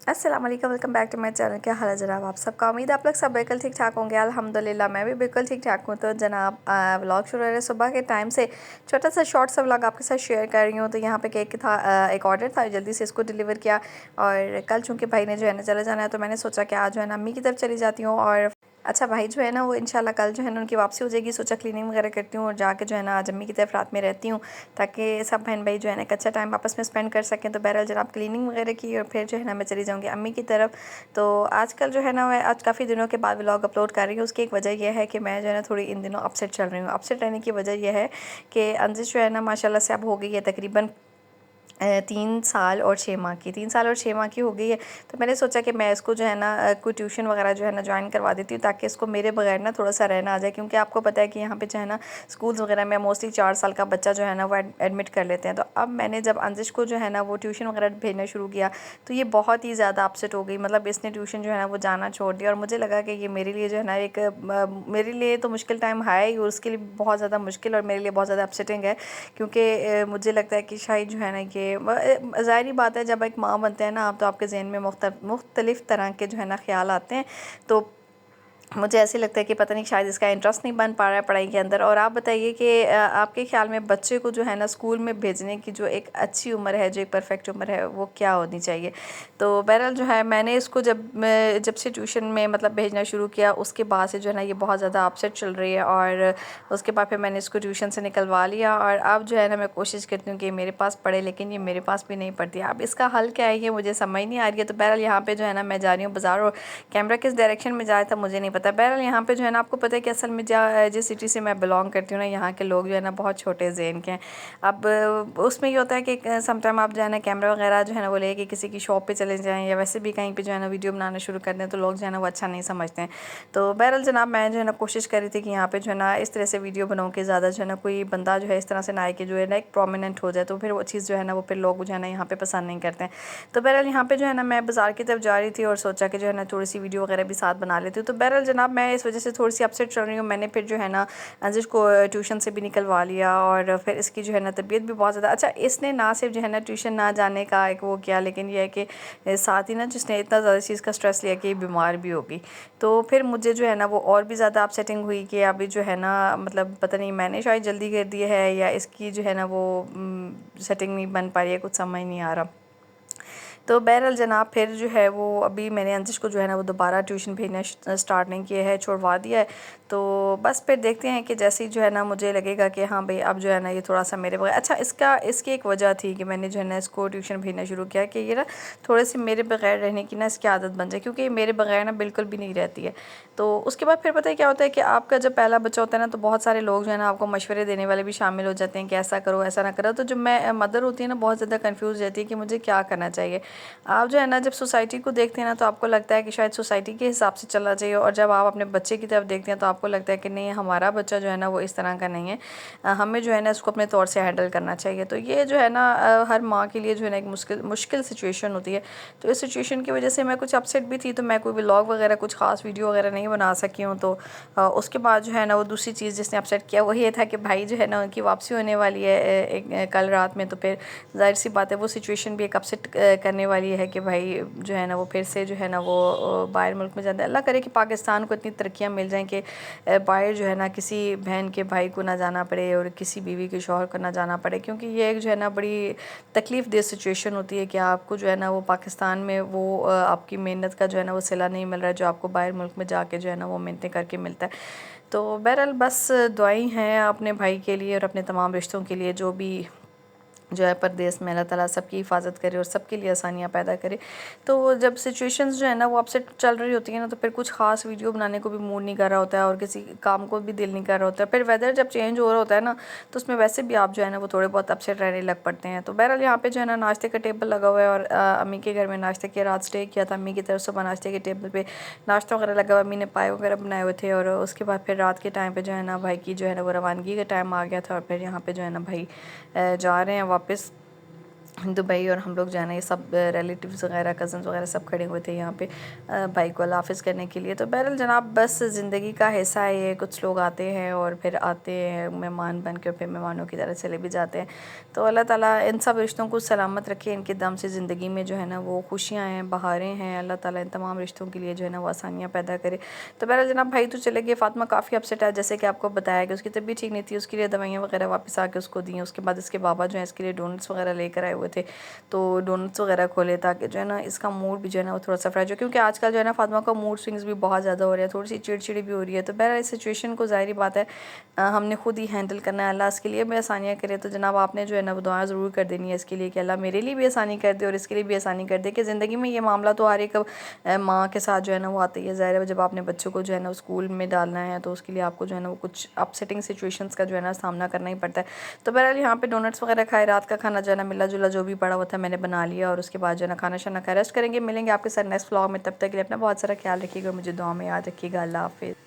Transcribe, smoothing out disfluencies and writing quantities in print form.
अस्सलाम वालेकुम, welcome back to my channel. क्या हाल है जनाब आप सबका? उम्मीद है आप लोग सब बिल्कुल ठीक ठाक होंगे। अल्हम्दुलिल्लाह मैं भी बिल्कुल ठीक ठाक हूँ। तो जनाब व्लॉग शुरू हो रहे सुबह के टाइम से छोटा सा शॉर्ट सा व्लॉग आपके साथ शेयर कर रही हूँ। तो यहाँ पे केक था, एक ऑर्डर था, जल्दी से इसको डिलीवर किया। और कल चूँकि भाई ने जो है ना चला जाना है, तो मैंने सोचा कि आज जो है ना अम्मी की तरफ चली जाती हूँ। और अच्छा भाई जो है ना वो इंशाल्लाह कल जो है ना उनकी वापसी हो जाएगी। सोचा क्लीनिंग वगैरह करती हूँ और जाके जो है ना आज अम्मी की तरफ रात में रहती हूँ, ताकि सब बहन भाई जो है ना एक अच्छा टाइम आपस में स्पेंड कर सकें। तो बहरहाल जनाब क्लीनिंग वगैरह की और फिर जो है ना मैं चली जाऊँगी अम्मी की तरफ। तो आजकल जो है ना मैं आज काफ़ी दिनों के बाद व्लॉग अपलोड कर रही हूँ। उसकी एक वजह यह है कि मैं जो है ना थोड़ी इन दिनों अपसेट चल रही हूँ। अपसेट रहने की वजह यह है कि अंजिश जो है ना माशाल्लाह से अब हो गई है तकरीबन 3 साल और 6 माह की, 3 साल और 6 माह की हो गई है। तो मैंने सोचा कि मैं इसको जो है ना कोई ट्यूशन वगैरह जो है ना ज्वाइन करवा देती हूँ, ताकि इसको मेरे बगैर ना थोड़ा सा रहना आ जाए। क्योंकि आपको पता है कि यहाँ पे जो है ना स्कूल्स वगैरह में मोस्टली 4 साल का बच्चा जो है ना वो एडमिट कर लेते हैं। तो अब मैंने जब अंजिश को जो है ना वो ट्यूशन वगैरह भेजना शुरू किया, तो ये बहुत ही ज़्यादा अपसेट हो गई। मतलब इसने ट्यूशन जो है ना वो जाना छोड़ दिया। और मुझे लगा कि ये मेरे लिए जो है ना एक मेरे लिए तो मुश्किल टाइम है ही, और उसके लिए बहुत ज़्यादा मुश्किल और मेरे लिए बहुत ज़्यादा अपसेटिंग है। क्योंकि मुझे लगता है कि शायद जो है ना ये ज़ाहिर बात है, जब एक माँ बनते हैं ना आप, तो आपके ज़हन में मुख्तलिफ़ तरह के जो है ना ख़्याल आते हैं। तो मुझे ऐसे लगता है कि पता नहीं शायद इसका इंटरेस्ट नहीं बन पा रहा है पढ़ाई के अंदर। और आप बताइए कि आपके ख़्याल में बच्चे को जो है ना स्कूल में भेजने की जो एक अच्छी उम्र है, जो एक परफेक्ट उम्र है, वो क्या होनी चाहिए? तो बहरहाल जो है मैंने इसको जब से ट्यूशन में मतलब भेजना शुरू किया, उसके बाद से जो है ना ये बहुत ज़्यादा अपसेट चल रही है। और उसके बाद फिर मैंने इसको ट्यूशन से निकलवा लिया। और अब जो है ना मैं कोशिश करती हूँ कि मेरे पास पढ़े, लेकिन ये मेरे पास भी नहीं पढ़ती। अब इसका हल क्या है ये मुझे समझ नहीं आ रही है। तो बहरहाल यहाँ पे जो है ना मैं जा रही हूँ बाज़ार, और कैमरा किस डायरेक्शन में जा रहा था मुझे नहीं पता। बहरहाल यहाँ पे जो है ना आपको पता है कि असल में जिस सिटी से मैं बिलोंग करती हूँ ना, यहाँ के लोग जो है ना बहुत छोटे ज़हन के हैं। अब उसमें ये होता है कि समटाइम आप जो है ना कैमरा वगैरह जो है ना वो लेके किसी की शॉप पे चले जाएँ, या वैसे भी कहीं पे जो है ना वीडियो बनाना शुरू कर दें, तो लोग जो है ना वो अच्छा नहीं समझते हैं। तो बहरहाल जनाब मैं जो है ना कोशिश कर रही थी कि यहाँ पे जो है ना इस तरह से वीडियो बनाऊँ कि ज़्यादा जो है ना कोई बंदा जो है इस तरह से ना आए कि जो है ना एक प्रोमिनेंट हो जाए। तो फिर वो चीज़ जो है ना वो फिर लोग जो है ना यहाँ पे पसंद नहीं करते हैं। तो बहरहाल यहाँ पे जो है ना मैं बाज़ार की तरफ जा रही थी, और सोचा कि जो है ना थोड़ी सी वीडियो वगैरह भी साथ बना लेती हूँ। तो बहरहाल जनाब मैं इस वजह से थोड़ी सी अपसेट चल रही हूँ। मैंने फिर जो है ना अंजिश को ट्यूशन से भी निकलवा लिया, और फिर इसकी जो है ना तबीयत भी बहुत ज़्यादा अच्छा, इसने ना सिर्फ जो है ना ट्यूशन ना जाने का एक वो किया, लेकिन यह है कि साथ ही ना जिसने इतना ज़्यादा चीज़ का स्ट्रेस लिया कि बीमार भी होगी। तो फिर मुझे जो है ना वो और भी ज़्यादा अपसेटिंग हुई कि अभी जो है ना मतलब पता नहीं मैंने शायद जल्दी कर दी है, या इसकी जो है ना वो सेटिंग नहीं बन पा रही है, कुछ समझ नहीं आ रहा। तो बहरहाल जनाब फिर जो है वो अभी मैंने अंजिश को जो है ना वो दोबारा ट्यूशन भेजना स्टार्ट नहीं किया है, छुड़वा दिया है। तो बस फिर देखते हैं कि जैसे ही जो है ना मुझे लगेगा कि हाँ भाई अब जो है ना ये थोड़ा सा मेरे बगैर अच्छा, इसकी एक वजह थी कि मैंने जो है ना इसको ट्यूशन भेजना शुरू किया कि ये ना थोड़े से मेरे बगैर रहने की ना इसकी आदत बन जाए, क्योंकि ये मेरे बगैर ना बिल्कुल भी नहीं रहती है। तो उसके बाद फिर पता है क्या होता है कि आपका जब पहला बच्चा होता है ना, तो बहुत सारे लोग जो है ना आपको मशवरे देने वाले भी शामिल हो जाते हैं कि ऐसा करो ऐसा ना करो। तो जब मैं मदर होती है ना बहुत ज़्यादा कन्फ्यूज़ रहती है कि मुझे क्या करना चाहिए। आप जो है ना जब सोसाइटी को देखते हैं ना, तो आपको लगता है कि शायद सोसाइटी के हिसाब से चलना चाहिए, और जब आप अपने बच्चे की तरफ देखते हैं तो आपको लगता है कि नहीं हमारा बच्चा जो है ना वो इस तरह का नहीं है, हमें जो है ना इसको अपने तौर से हैंडल करना चाहिए। तो ये जो है ना हर माँ के लिए जो है ना एक मुश्किल मुश्किल सिचुएशन होती है। तो इस सिचुएशन की वजह से मैं कुछ अपसेट भी थी, तो मैं कोई व्लॉग वगैरह कुछ खास वीडियो वगैरह नहीं बना सकी हूँ। तो उसके बाद जो है ना वो दूसरी चीज़ जिसने अपसेट किया वो ये था कि भाई जो है ना उनकी वापसी होने वाली है कल रात में। तो फिर ज़ाहिर सी बात है वो सिचुएशन भी एक अपसेट करने वाली है कि भाई जो है ना वो फिर से जो है ना वो बाहर मुल्क में जाते हैं। अल्लाह करे कि पाकिस्तान को इतनी तरक्कियाँ मिल जाएं कि बाहर जो है ना किसी बहन के भाई को ना जाना पड़े, और किसी बीवी के शौहर को ना जाना पड़े। क्योंकि ये एक जो है ना बड़ी तकलीफ़ दे सिचुएशन होती है कि आपको जो है ना वो पाकिस्तान में वो आपकी मेहनत का जो है ना वो सिला नहीं मिल रहा है, जो आपको बाहर मुल्क में जाके जो है ना वो मेहनतें करके मिलता है। तो बहरहाल बस दुआएं हैं अपने भाई के लिए और अपने तमाम रिश्तों के लिए, जो भी जो है परदेस में, अल्लाह ताला सबकी हिफाजत करे और सबके लिए आसानियाँ पैदा करे। तो जब सिचुएशंस जो है ना वो अपसेट चल रही होती है ना, तो फिर कुछ ख़ास वीडियो बनाने को भी मूड नहीं कर रहा होता है, और किसी काम को भी दिल नहीं कर रहा होता है। फिर वेदर जब चेंज हो रहा होता है ना, तो उसमें वैसे भी आप जो है ना वो थोड़े बहुत अपसेट रहने लग पड़ते हैं। तो बहरहाल यहाँ पे जो है ना नाश्ते का टेबल लगा हुआ है, और अम्मी के घर में नाश्ते के रात स्टे किया था अम्मी की तरफ। सुबह नाश्ते के टेबल पे नाश्ता वगैरह लगा हुआ, अम्मी ने पाए वगैरह बनाए हुए थे। और उसके बाद फिर रात के टाइम पे जो है ना भाई की जो है ना वो रवानगी का टाइम आ गया था, और फिर यहाँ पे जो है ना भाई जा रहे हैं वापस दुबई, और हम लोग जो है ना ये सब रिलेटिव्स वगैरह कज़न्स वगैरह सब खड़े हुए थे यहाँ पे भाई को अल्लाह हाफ़िज़ करने के लिए। तो बहरहाल जनाब बस ज़िंदगी का हिस्सा है ये, कुछ लोग आते हैं और फिर आते हैं मेहमान बन के, फिर मेहमानों की तरह चले भी जाते हैं। तो अल्लाह ताला इन सब रिश्तों को सलामत रखे, इनके दम से ज़िंदगी में जो है ना वो खुशियाँ हैं, बहारें हैं। अल्लाह ताला इन तमाम रिश्तों के लिए जो है ना वो आसानियाँ पैदा करे। तो बहरहाल जनाब भाई तो चले गए, फ़ातिमा काफ़ी अपसेट है, जैसे कि आपको बताया कि उसकी तबीयत ठीक नहीं थी, उसके लिए दवाइयाँ वगैरह वापस आके उसको दी। उसके बाद इसके बाबा जो है इसके लिए डोनट्स वगैरह लेकर आए हुए थे, तो डोनट्स वगैरह खोले ताकि जो है ना इसका मूड भी जो है ना वो थोड़ा सा फ्रेश हो, क्योंकि आजकल जो है ना फातिमा का मूड स्विंग्स भी बहुत ज़्यादा हो रहे हैं, थोड़ी सी चिड़चिड़ी भी हो रही है। तो बहरहाल इस सिचुएशन को ज़ाहिर बात है हमने खुद ही हैंडल करना है। अल्लाह इसके लिए भी आसानियाँ करे। तो जनाब आपने जो है ना वो दुआ ज़रूर कर देनी है इसके लिए कि अल्लाह मेरे लिए भी आसानी कर दे और इसके लिए भी आसानी कर दे, कि ज़िंदगी में ये मामला तो हर एक माँ के साथ जो है ना वो आती है। ज़ाहिर है जब आपने बच्चों को जो है ना स्कूल में डालना है तो उसके लिए आपको जो है ना वो कुछ अपसेटिंग सिचुएशंस का जो है ना सामना करना ही पड़ता है। तो बहरहाल यहाँ पे डोनट्स वगैरह खाए, रात का खाना जो है ना मिला जुला जो भी पड़ा हुआ था मैंने बना लिया, और उसके बाद जो है ना खाना शाना खा रेस्ट करेंगे। मिलेंगे आपके साथ नेक्स्ट व्लॉग में, तब तक के लिए अपना बहुत सारा ख्याल रखिएगा, मुझे दुआ में याद रखिएगा। अल्लाह हाफ़िज़।